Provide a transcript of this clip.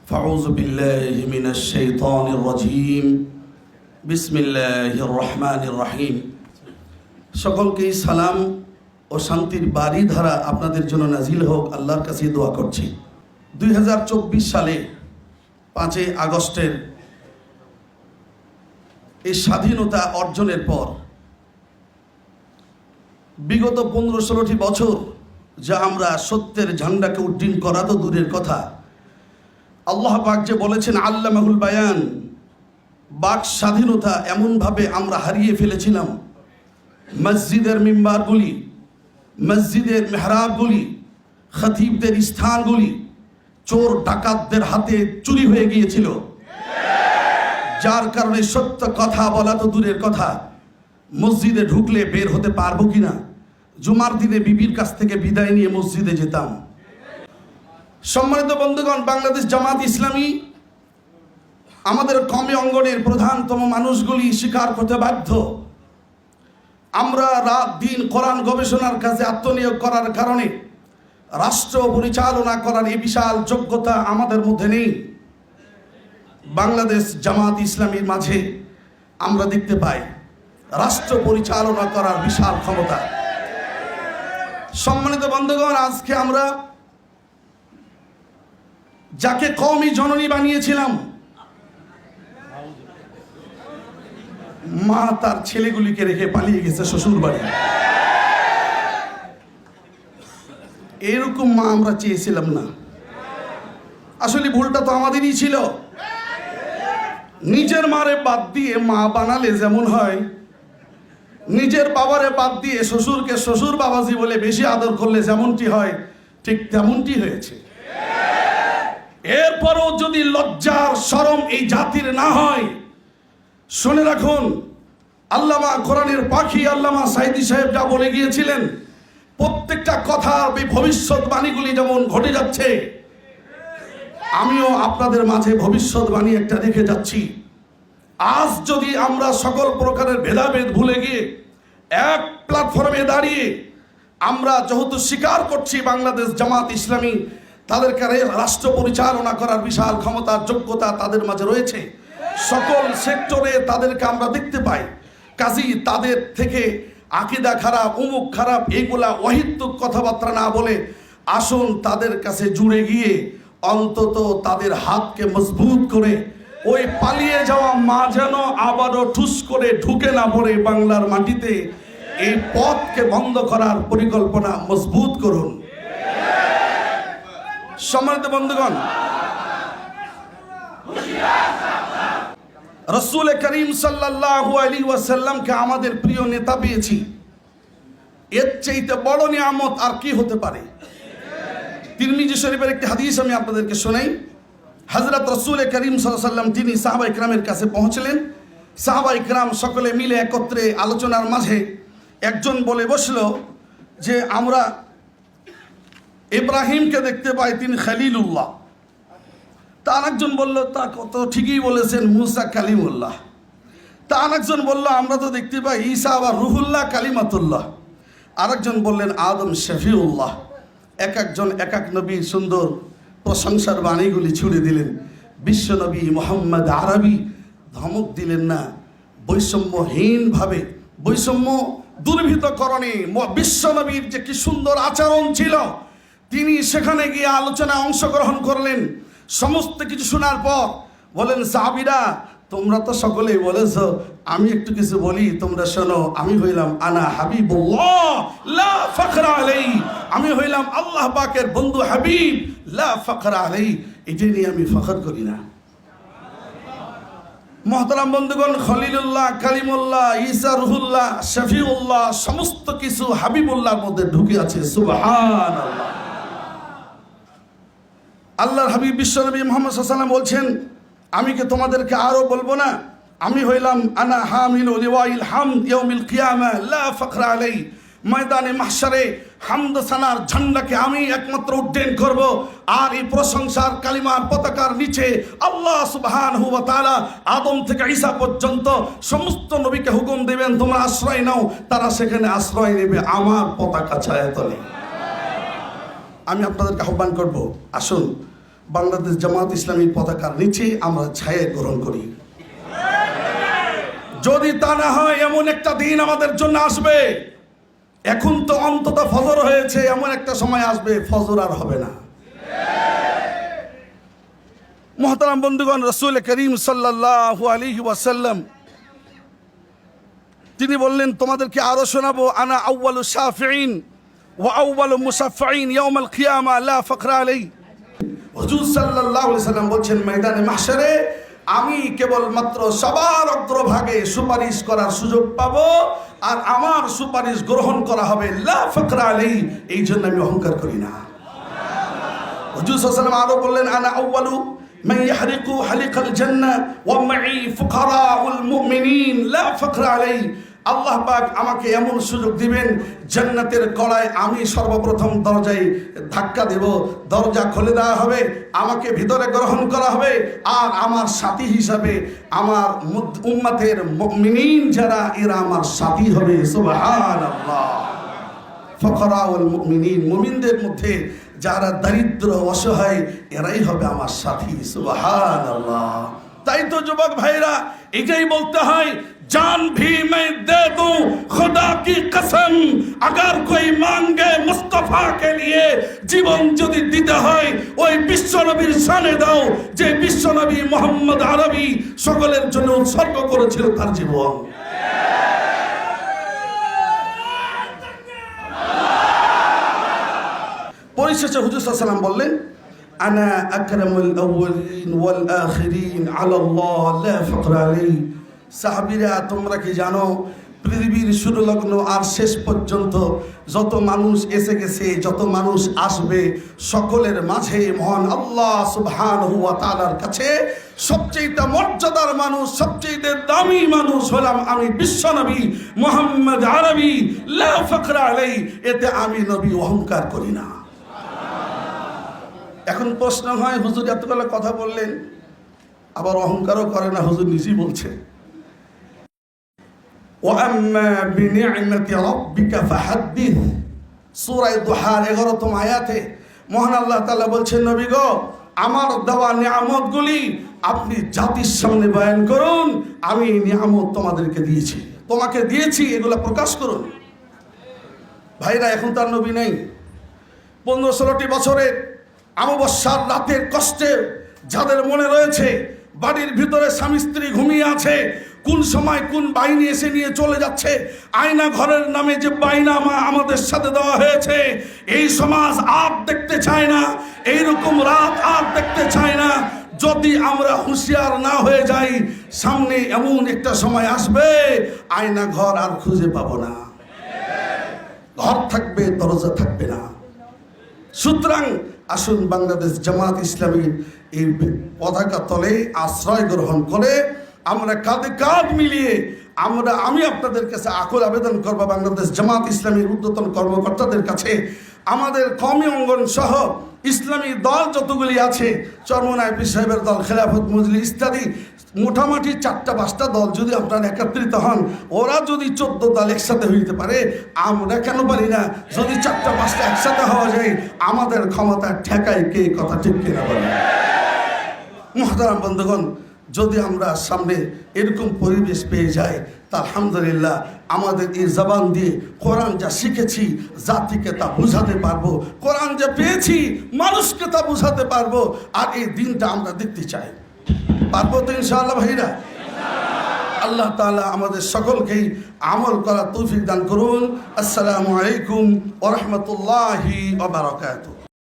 فأعوذ بالله من الشيطان الرجيم بسم الله الرحمن الرحيم সকলকেই সালাম ও শান্তির বাড়ি ধারা আপনাদের জন্য নাজিল হোক আল্লাহর কাছে দোয়া করছি। 2024 সালে 5 আগস্টের এই স্বাধীনতা অর্জনের পর বিগত 15-16টি বছর যা আমরা সত্যের ঝান্ডাকে উড্ডীন করা তো দূরের কথা, আল্লাহ পাক যে বলেছেন আল্লামাহুল বায়ান, বাক স্বাধীনতা এমনভাবে আমরা হারিয়ে ফেলেছিলাম। মসজিদের মিম্বারগুলি, মসজিদের মেহরাবগুলি, খতিবদের স্থানগুলি চোর ডাকাতদের হাতে চুরি হয়ে গিয়েছিল, যার কারণে সত্য কথা বলা তো দূরের কথা, মসজিদে ঢুকলে বের হতে পারবো কিনা, জুমার দিনে বিবির কাছ থেকে বিদায় নিয়ে মসজিদে যেতাম। সম্মানিত বন্ধুগণ, বাংলাদেশ জামাত ইসলামী আমাদের কওমি অঙ্গনের প্রধানতম মানুষগুলি স্বীকার করতে বাধ্য, আমরা রাত দিন কোরআন গবেষণার কাজে আত্মনিয়োগ করার কারণে রাষ্ট্র পরিচালনা করার এই বিশাল যোগ্যতা আমাদের মধ্যে নেই। বাংলাদেশ জামাত ইসলামীর মাঝে আমরা দেখতে পাই রাষ্ট্র পরিচালনা করার বিশাল ক্ষমতা। সম্মানিত বন্ধুগণ, আজকে আমরা যাকে কওমি জননী বানিয়েছিলাম, মা তার ছেলেগুলিকে রেখে পালিয়ে গেছে শ্বশুর বাড়ি। এরকম মা আমরা চেয়েছিলাম না। আসলে ভুলটা তো আমাদেরই ছিল। নিজের মারে বাদ দিয়ে মা বানালে যেমন হয়, নিজের বাবারে বাদ দিয়ে শ্বশুরকে শ্বশুর বাবাজি বলে বেশি আদর করলে যেমনটি হয়, ঠিক তেমনটি হয়েছে। এরপরও যদি লজ্জার শরম এই জাতির না হয়, শুনে রাখুন, আল্লামা কোরআনের পাখি আল্লামা সাইদি সাহেব যা বলে গিয়েছিলেন, প্রত্যেকটা কথার ভবিষ্যৎবাণীগুলি যেমন ঘটে যাচ্ছে, আমিও আপনাদের মাঝে ভবিষ্যৎবাণী একটা রেখে যাচ্ছি। আজ যদি আমরা সকল প্রকারের ভেদাভেদ ভুলে গিয়ে এক প্ল্যাটফর্মে দাঁড়িয়ে আমরা যেহেতু স্বীকার করছি বাংলাদেশ জামাত ইসলামী তাদেরকে রাষ্ট্র পরিচালনা করার বিশাল ক্ষমতার যোগ্যতা তাদের মাঝে রয়েছে, সকল সেক্টরে তাদেরকে আমরা দেখতে পাই, কাজেই তাদের থেকে আকীদা খারাপ, অমুক খারাপ, এইগুলা অহিতুক কথাবার্তা না বলে আসুন তাদের কাছে জুড়ে গিয়ে অন্তত তাদের হাতকে মজবুত করে ওই পালিয়ে যাওয়া মা যেন আবারও ঠুস করে ঢুকে না পড়ে বাংলার মাটিতে, এই পথকে বন্ধ করার পরিকল্পনা মজবুত করুন। সম্মানিত বন্ধুগণ, রাসূল করিম সাল্লাল্লাহু আলাইহি ওয়াসাল্লামকে আমাদের প্রিয় নেতা পেয়েছি, এর চাইতে বড় নিয়ামত আর কি হতে পারে? তিরমিজি শরীফের একটি হাদিস আমি আপনাদেরকে শোনাই। হযরত রাসূল করিম সাল্লাল্লাহু আলাইহি ওয়াসাল্লাম তিনি সাহাবা ইকরামের কাছে পৌঁছলেন। সাহাবা ইকরাম সকলে মিলে একত্রে আলোচনার মাঝে একজন বলে বসলো যে আমরা ইব্রাহিমকে দেখতে পাই, তিনি খলিলুল্লাহ। তার একজন বলল, তা কত ঠিকই বলেছেন, মুসা কালিমুল্লাহ। তার একজন বলল, আমরা তো দেখতে পাই ঈসা আবার রুহুল্লাহ কালিমাতুল্লাহ। আরেকজন বললেন আদম শফিউল্লাহ। এক একজন এক এক নবীর সুন্দর প্রশংসার বাণীগুলি ছুড়ে দিলেন। বিশ্বনবী মোহাম্মদ আরবি ধমক দিলেন না, বৈষম্যহীনভাবে, বৈষম্য দুর্বৃত্তকরণে বিশ্বনবীর যে কি সুন্দর আচরণ ছিল, তিনি সেখানে গিয়ে আলোচনায় অংশগ্রহণ করলেন। সমস্ত কিছু শোনার পর বলেন, সাহাবীরা তোমরা তো সকলেই বলেছ, আমি একটু কিছু বলি, তোমরা শোনো। আমি হইলাম আনা হাবিবুল্লাহ লা ফখরা আলাইহি, আমি হইলাম আল্লাহ পাকের বন্ধু হাবিব, লা ফখরা আলাইহি, এটা নিয়ে আমি ফখর করি না। মহতারাম বন্ধুগণ, খলিলুল্লাহ, কালিমুল্লাহ, ঈসা রুহুল্লাহ, শফিউল্লাহ, সমস্ত কিছু হাবিবুল্লাহর মধ্যে ঢুকে আছে। সুবহানাল্লাহ। আল্লাহর হাবিব বিশ্বনবী মুহাম্মদ সাল্লাল্লাহু আলাইহি ওয়াসাল্লাম বলছেন, আমি কি তোমাদেরকে আরো বলবো না, আমি হইলাম আনা হামিলু লিওয়াইল হামদ ইয়াউমিল কিয়ামা লা ফখরা আলাইহি, ময়দানে মাহশারে হামদ সানার ঝান্ডাকে আমি একমাত্র উড্ডীন করব, আর এই প্রশংসার কালিমার পতাকার নিচে আল্লাহ সুবহানাহু ওয়া তাআলা আদম থেকে ঈসা পর্যন্ত সমস্ত নবীকে হুকুম দেবেন, তোমরা আশ্রয় নাও, তারা সেখানে আশ্রয় নেবে আমার পতাকা ছায়াতলে। আমি আপনাদেরকে আহ্বান করব, আসুন বাংলাদেশ জামাত ইসলামী পতাকার নিচে আমরা ছায়া গ্রহণ করি। যদি তা না হয়, এমন একটা দিন আমাদের জন্য আসবে, এখন তো অন্তত ফজর হয়েছে, এমন একটা সময় আসবে ফজর আর হবে না। মুহতারাম বন্ধুগণ, রাসূল করিম সাল্লাল্লাহু আলাইহি ওয়াসাল্লাম তিনি বললেন, তোমাদেরকে আরো শোনাবো, আনা আউয়ালু শাফিঈন ওয়া আউয়ালু মুশাফফিঈন ইয়াউমাল কিয়ামা লা ফাকরা আলাই। হুজুর সাল্লাল্লাহু আলাইহি সাল্লাম বলছেন, ময়দানে মাহশারে আমি কেবলমাত্র সবার অগ্রভাগে সুপারিশ করার সুযোগ পাবো, আর আমার সুপারিশ গ্রহণ করা হবে, লা ফাকরা আলাই, এই জন্য আমি অহংকার করি না। হুজুর সাল্লাল্লাহু আলাইহি সাল্লাম আরো বললেন, আনা আউয়ালু মান ইয়াহরিকু হালিকাল জান্নাহ ওয়া মাই ফুকারাউল মুমিনিন লা ফাকরা আলাই। আল্লাহ পাক আমাকে এমন সুযোগ দিবেন, জান্নাতের কড়ায় আমি সর্বপ্রথম দরজায় ধাক্কা দেব, দরজা খুলে দেওয়া হবে, আমাকে ভিতরে গ্রহণ করা হবে, আর আমার সাথী হিসাবে আমার উম্মতের মুমিনিন যারা, এরা আমার সাথী হবে। সুবহানাল্লাহ। ফুকারাউল মুমিনিন, মুমিনদের মধ্যে যারা দরিদ্র অসহায়, এরাই হবে আমার সাথী। সুবহানাল্লাহ। তাই তো যুবক ভাইরা, এটাই বলতে হয়, जान भी मैं दे दूं खुदा की कसम, अगर कोई मांगे मुस्तफा के लिए जीवन যদি দিতে হয়, ওই বিশ্ব নবীর শানে দাও, যে বিশ্ব নবী মুহাম্মদ আরবি সকলের জন্য উৎসর্গ করেছিল তার জীবন। পরিশেষে হুজুর সাল্লাল্লাহু আলাইহি ওয়াসাল্লাম বললেন, আনা আকরামুল আউয়ালিন ওয়াল আখিরিন আলা আল্লাহ লা ফাকরা আলাই। সাহাবীরা, তোমরা কি জানো, পৃথিবীর শুরু লগ্ন আর শেষ পর্যন্ত যত মানুষ এসে গেছে, যত মানুষ আসবে, সকলের মাঝে মহান আল্লাহ সুবহানাহু ওয়া তাআলার কাছে সবচেয়ে মর্যাদার মানুষ, সবচেয়ে দামি মানুষ হলাম আমি, বিশ্ব নবী মুহাম্মদ আরবি, লা ফাকরা আলাই। এতে আমি নবী অহংকার করি না। এখন প্রশ্ন হয়, হুজুর এতগুলো কথা বললেন, আবার অহংকারও করে না, হুজুর নিজেই বলছে, ওয়াম্মা বিনি'মাতি রাব্বিকা ফাহাদ্দিস। সূরা দুহার 11তম আয়াতে মহান আল্লাহ তাআলা বলছেন, নবী গো, আমার দেওয়া নিয়ামতগুলি আপনি জাতির সামনে বয়ান করুন। আমি নিয়ামত তোমাদেরকে দিয়েছি, তোমাকে দিয়েছি, এগুলা প্রকাশ করুন। ভাইরা, এখন তার নবী নেই। 15-16টি বছরের অমাবস্যার রাতের কষ্টে যাদের মনে রয়েছে, বাড়ির ভিতরে স্বামী স্ত্রী ঘুমিয়ে আছে, কোন সময় কোন বাহিনী এসে নিয়ে চলে যাচ্ছে, আয়না ঘরের নামে যে বাইনা আমাদের সাথে দেওয়া হয়েছে, এই সমাজ আর দেখতে চায় না, এইরকম রাত আর দেখতে চায় না। যদি আমরা হুঁশিয়ার না হয়ে যাই, সামনে এমন একটা সময় আসবে, আয়না ঘর আর খুঁজে পাবো না, ঘর থাকবে দরজা থাকবে না। সুতরাং আসুন, বাংলাদেশ জামাত ইসলামীর এই পতাকা তলে আশ্রয় গ্রহণ করে আমরা কাঁধে কাঁধ মিলিয়ে আমি আপনাদের কাছে আকুল আবেদন করব, বাংলাদেশ জামাত ইসলামীর ঊর্ধ্বতন কর্মকর্তাদের কাছে, আমাদের কওমি অঙ্গন সহ ইসলামী দল যতগুলি আছে, চরমনায় পীর সাহেবের দল, খেলাফত মজলিস ইত্যাদি, মোটামুটি 4-5টা দল যদি আপনারা একত্রিত হন, ওরা যদি 14 দল একসাথে হইতে পারে, আমরা কেন পারি না? যদি 4-5টা একসাথে হওয়া যায়, আমাদের ক্ষমতা ঠেকায় কে? কথা ঠিক কিনা বলেন? মুহতারাম বন্ধুগণ, যদি আমরা সামনে এরকম পরিবেশ পেয়ে যাই, তা আলহামদুলিল্লাহ আমাদের এই জবান দিয়ে কোরআন যা শিখেছি জাতিকে তা বুঝাতে পারবো, কোরআন যা পেয়েছি মানুষকে তা বুঝাতে পারবো, আর এই দিনটা আমরা দেখতে চাই। পারবো তো ইনশাআল্লাহ ভাইরা? আল্লাহ তাআলা আমাদের সকলকেই আমল করার তৌফিক দান করুন। আসসালামু আলাইকুম ওয়া রাহমাতুল্লাহি ওয়া বারাকাতুহু।